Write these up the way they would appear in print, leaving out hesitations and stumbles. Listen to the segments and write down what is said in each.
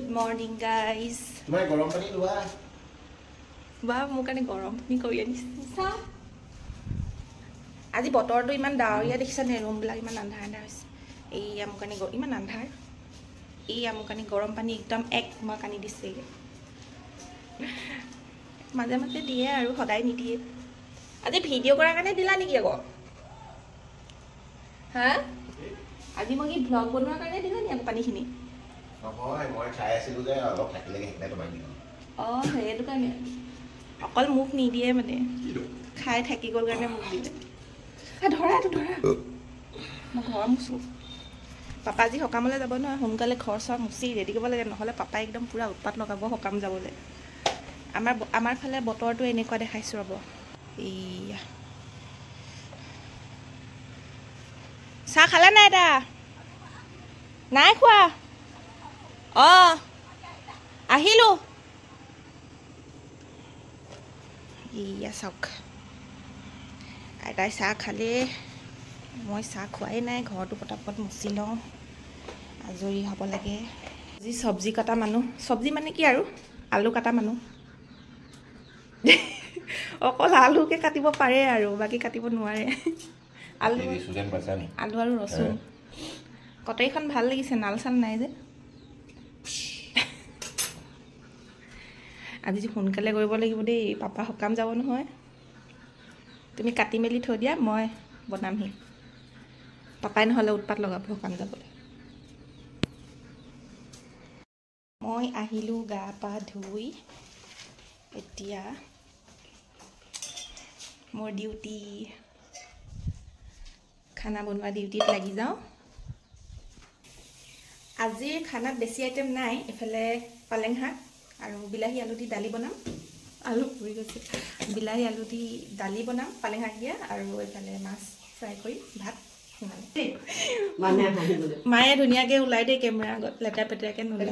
morning guys. Mai gorom pani lua. Ba mo kane gorom ni kori anis. Sa. Aji botor to iman daoria dekhisa ne room bla iman andhar andhar hoise. Ei am kane iman andhar. Ei am kane gorom pani ekdom ek ma kani dise. Maje maje diye aru hodai ni diye. Aji video kora kane dila niki ago. Ha? Aji mo ki vlog bonwa kane dila ni am pani khini. নহয় মই খাই আছিলো যে অলপ থাকিলে হেকলে তোমাক দিম সেইটো কাৰণে অকল মুখ নিদিয়ে মানে খাই থাকি গ'ল কাৰণে মুখ দিলে ধৰা মই ঘৰ মুচো পাপা আজি সকামলৈ যাব নহয় সোনকালে ঘৰ চৰ মুচি ৰেডি কৰিব লাগে নহ'লে পাপাই একদম পুৰা উৎপাত লগাব সকাম যাবলৈ আমাৰ ফালে বতৰটো এনেকুৱা দেখাইছোঁ ৰ'ব এইয়া চাহ খালা নাই এটা নাই খোৱা আহিলো ইয়া চাওক আইতাই চাহ খালে মই চাহ খোৱাই নাই ঘৰটো পটাপট মুচি লওঁ আজৰি হ'ব লাগে আজি চব্জি কাটা মানুহ চব্জি মানে কি আৰু আলু কাটা মানুহ অকল আলুকে কাটিব পাৰে আৰু বাকী কাটিব নোৱাৰে আলু আৰু ৰচুন কটাৰীখন ভাল লাগিছে নাল চাল নাই যে আজি সোনকালে কৰিব লাগিব দেই পাপা সকাম যাব নহয় তুমি কাটি মেলি থৈ দিয়া মই বনামহি পাপাই নহ'লে উৎপাত লগাব সকাম যাবলৈ মই আহিলোঁ গা পা ধুই এতিয়া মোৰ ডিউটি খানা বনোৱা ডিউটিত লাগি যাওঁ আজিৰ খানাত বেছি আইটেম নাই এফালে পালেং শাক আৰু বিলাহী আলু দি দালি বনাম আলু পুৰি গৈছে বিলাহী আলু দি দালি বনাম পালেং শাক দিয়া আৰু এফালে মাছ ফ্ৰাই কৰি ভাত মায়ে ধুনীয়াকৈ ওলাই দিয়ে কেমেৰা আগত লেতেৰা পেতেৰাকৈ নোলায়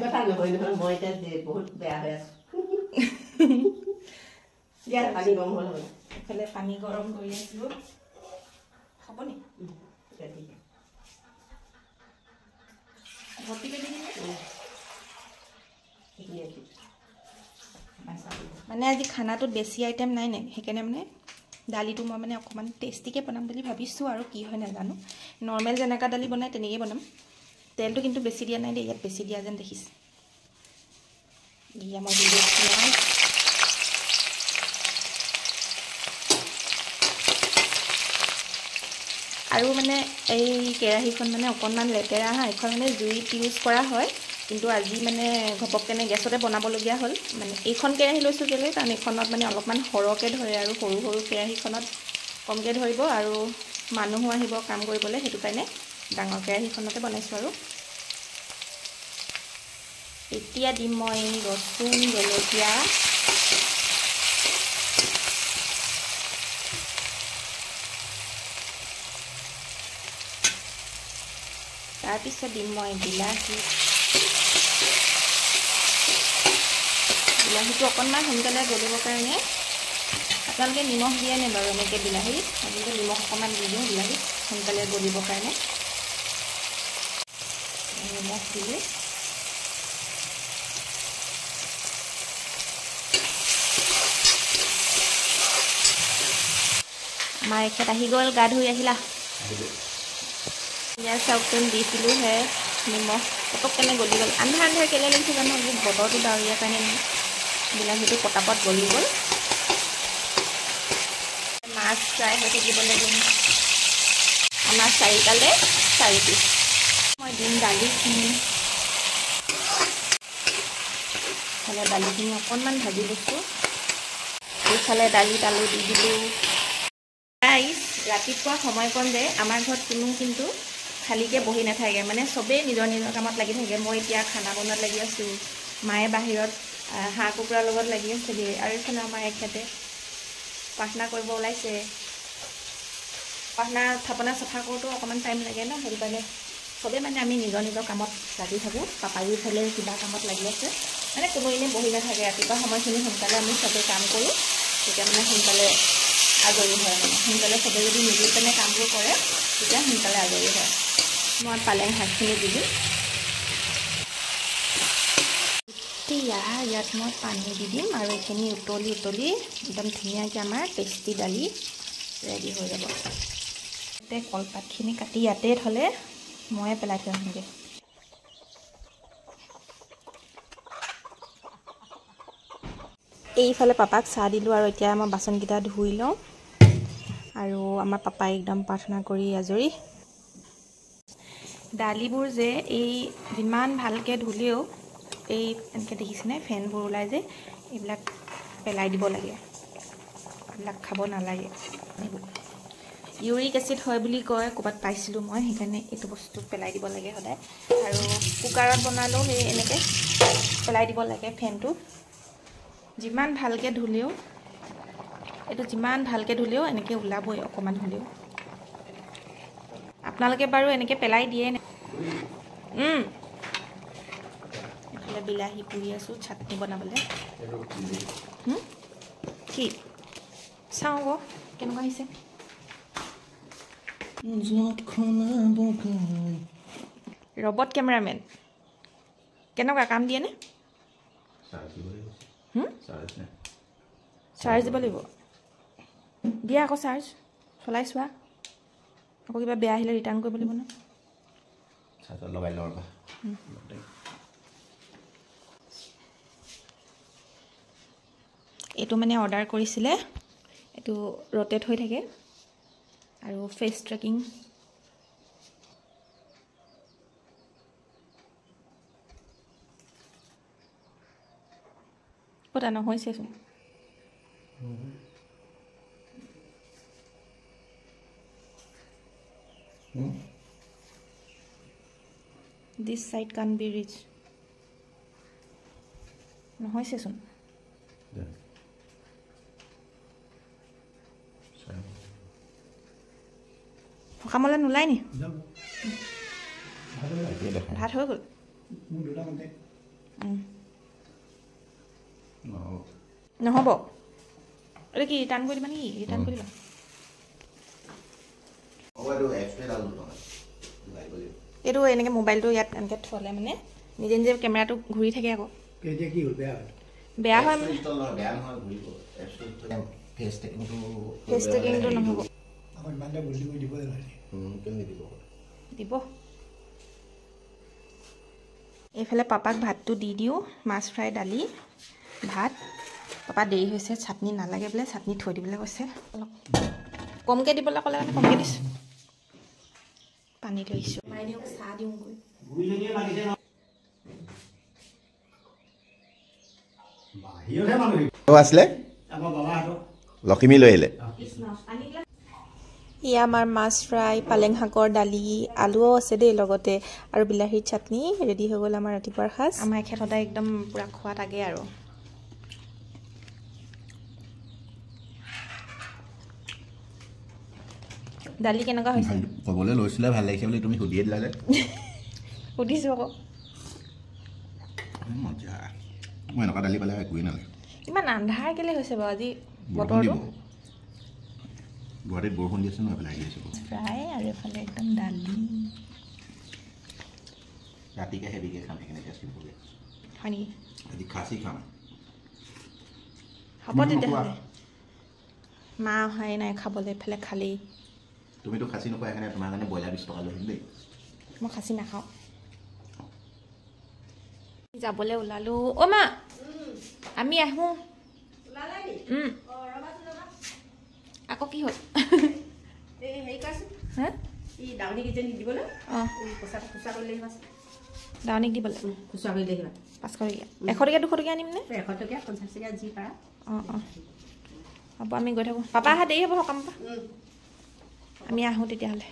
এফালে পানী গৰম কৰি আছিলোঁ হ'ব নি ভৰ্তি কৰি মানে আজি খানাটোত বেছি আইটেম নাই সেইকাৰণে মানে দালিটো মই মানে অকণমান টেষ্টিকৈ বনাম বুলি ভাবিছোঁ আৰু কি হয় নাজানো নৰ্মেল যেনেকুৱা দালি বনাই তেনেকৈ বনাম তেলটো কিন্তু বেছি দিয়া নাই দেই ইয়াত বেছি দিয়া যেন দেখিছে মই আৰু মানে এই কেৰাহীখন মানে অকণমান লেতেৰা এইখন মানে জুইত ইউজ কৰা হয় কিন্তু আজি মানে ঘপককেনে গেছতে বনাবলগীয়া হ'ল মানে এইখন কেৰাহী লৈছোঁ কেলৈ কাৰণ এইখনত মানে অলপমান সৰহকৈ ধৰে আৰু সৰু সৰু কেৰাহীখনত কমকৈ ধৰিব আৰু মানুহো আহিব কাম কৰিবলৈ সেইটো কাৰণে ডাঙৰ কেৰাহীখনতে বনাইছোঁ আৰু এতিয়া দিম মই ৰচুন জলকীয়া তাৰপিছত দিম মই বিলাহীটো অকণমান সোনকালে গলিবৰ কাৰণে আপোনালোকে নিমখ দিয়ে নে বাৰু এনেকৈ বিলাহীত আপোনালোকে নিমখ অকণমান দি দিওঁ বিলাহীত সোনকালে গলিবৰ কাৰণে নিমখ দিলে আমাৰ এখেত আহি গ'ল গা ধুই আহিলা ইয়াৰ চাউকটোন দিছিলোঁহে নিমখ পটককেনে গলি গ'ল আন্ধাৰ আন্ধাৰ কেলৈ লাগিছে জানো বতৰটো ডাৱৰীয়া কাৰণে বিলাহীটো পটাপট গলি গ'ল মাছ ফ্ৰাই হৈ থাকিব লাগে আমাৰ 4টালৈ 4 পিচ মই দিম দালিখিনি ইফালে দালিখিনি অকণমান ভাজি লৈছোঁ এইফালে দালিত আলু দি দিলোঁ গাইছ ৰাতিপুৱা সময়কণ যে আমাৰ ঘৰত কোনো কিন্তু খালীকৈ বহি নাথাকে মানে চবেই নিজৰ নিজৰ কামত লাগি থাকে মই এতিয়া খানা বনোৱাত লাগি আছোঁ মায়ে বাহিৰত হাঁহ কুকুৰাৰ লগত লাগি আছে দিয়ে আৰু এইফালে আমাৰ এখেতে প্ৰাৰ্থনা কৰিব ওলাইছে প্ৰাৰ্থনা থাপনা চাফা কৰোঁতেও অকণমান টাইম লাগে ন সেইটো কাৰণে চবেই মানে আমি নিজৰ নিজৰ কামত লাগি থাকোঁ পাপায়ো ইফালে কিবা কামত লাগি আছে মানে কোনো এনেই বহি নাথাকে ৰাতিপুৱা সময়খিনি সোনকালে আমি চবেই কাম কৰোঁ তেতিয়া মানে সোনকালে আজৰি হয় মানে সোনকালে চবেই যদি মিলি পেলাই কামবোৰ কৰে তেতিয়া সোনকালে আজৰি হয় মই পালেং শাকখিনি দি দিম এতিয়া ইয়াত মই পানী দি দিম আৰু এইখিনি উতলি একদম ধুনীয়াকৈ আমাৰ টেষ্টি দালি ৰেডি হৈ যাব। ইয়াতে কলপাতখিনি কাটি ইয়াতে থ'লে ময়ে পেলাই থৈ আহোঁগৈ। এইফালে পাপাক চাহ দিলোঁ আৰু এতিয়া মই বাচনকেইটা ধুই লওঁ আৰু আমাৰ পাপাই একদম প্ৰাৰ্থনা কৰি আজৰি। দালিবোৰ যে এই যিমান ভালকৈ ধুলেও এই এনেকৈ দেখিছেনে ফেনবোৰ ওলাই যে এইবিলাক পেলাই দিব লাগে, এইবিলাক খাব নালাগে। এইবোৰ ইউৰিক এচিড হয় বুলি কয়, ক'ৰবাত পাইছিলোঁ মই, সেইকাৰণে এইটো বস্তু পেলাই দিব লাগে সদায়। আৰু কুকাৰত বনালেও সেই এনেকৈ পেলাই দিব লাগে ফেনটো। যিমান ভালকৈ ধুলেও এইটো যিমান ভালকৈ ধুলেও এনেকৈ ওলাবই অকণমান হ'লেও। আপোনালোকে বাৰু এনেকৈ পেলাই দিয়ে নে? এইফালে বিলাহী পুৰি আছোঁ চাটনি বনাবলৈ। কি চাওঁ আকৌ কেনেকুৱা আহিছে। ৰবট কেমেৰামেন কেনেকুৱা কাম দিয়েনে? চাৰ্জ দিব লাগিব। দিয়া আকৌ চাৰ্জ চলাই চোৱা, আকৌ কিবা বেয়া আহিলে ৰিটাৰ্ণ কৰিব লাগিব ন। লগাই লওঁ। এইটো মানে অৰ্ডাৰ কৰিছিলে, এইটো ৰ'টেট হৈ থাকে আৰু ফেচ ট্ৰেকিং। ক'তা নহৈছেচোন। This side can be reached. নহৈছেচোন। সকামলৈ নোলাই নি? ভাত হৈ গ'ল। নহ'ব এইটো কি ৰিটাৰ্ণ কৰি দিবা নেকি? ৰিটাৰ্ণ কৰি দিবা। এইটো এনেকৈ মোবাইলটো ইয়াত এনেকৈ থ'লে মানে নিজে নিজে কেমেৰাটো ঘূৰি থাকে আকৌ। বেয়া হয় মানে ফেচ ট্ৰেকিংটো নহ'ব। দিব। এইফালে পাপাক ভাতটো দি দিওঁ, মাছ ফ্ৰাই, দালি, ভাত। পাপা দেৰি হৈছে, চাটনি নালাগে বোলে, চাটনি থৈ দিবলৈ কৈছে। অলপ কমকৈ দিবলৈ ক'লে মানে কমকৈ দিছোঁ। পানী লৈছোঁ, চাহ দিওঁগৈ। আছিলে লখিমী লৈ আহিলে। এয়া আমাৰ মাছ ফ্ৰাই, পালেং শাকৰ দালি, আলুও আছে দেই লগতে, আৰু বিলাহীৰ চাটনি ৰেডি হৈ গ'ল আমাৰ ৰাতিপুৱাৰ সাজ। আমাৰ এখেত সদায় একদম পূৰা খোৱাত আগে আৰু। দালি কেনেকুৱা হৈছে? ক'বলৈ লৈছিলে ভাল লাগিছে বুলি তুমি সুধিয়ে দিলা যে। সুধিছোঁ আকৌ। মজা। মই এনেকুৱা দালি পালে একোৱেই নালাগে। ইমান আন্ধাৰ কেলৈ হৈছে বাৰু আজি বতৰটো? গুৱাহাটীত বৰষুণ দি আছে ন, এইফালে আহি আছে ফ্ৰাই আৰু এইফালে একদম দালি। ৰাতিকে হেভিকে খাম, সেইখিনি টেষ্টি হ'ব। হয় নেকি? আজি খাচী খাম। হ'ব তেতিয়াহ'লে। মা অহাই নাই খাবলৈ, এইফালে খালেই। তুমিতো খাচী নোখোৱা, সেইকাৰণে তোমাৰ কাৰণে ব্ৰইলাৰ 20 টকা লৈ আহিম দেই। মই খাচী নাখাওঁ। যাবলৈ ওলালোঁ। অ' মা আমি আহোঁ। আকৌ কি হ'ল? হেৰি কৰাচোন, হা দাউনি কিজনী দিবলৈ। অঁ পইচাটো খুচুৰা কৰি লৈ আহিবাচোন। দাউনিক দিবলৈ খুচুৰা কৰি লৈ আহিবা। 500 টকীয়া, 100 টকীয়া 200 টকীয়া আনিম নে? 100 টকীয়া 50 টকীয়া যি পাৰা। অঁ অঁ হ'ব, আমি গৈ থাকোঁ। পাপা অহা দেৰি হ'ব সকামৰ পৰা। আমি আহোঁ তেতিয়াহ'লে।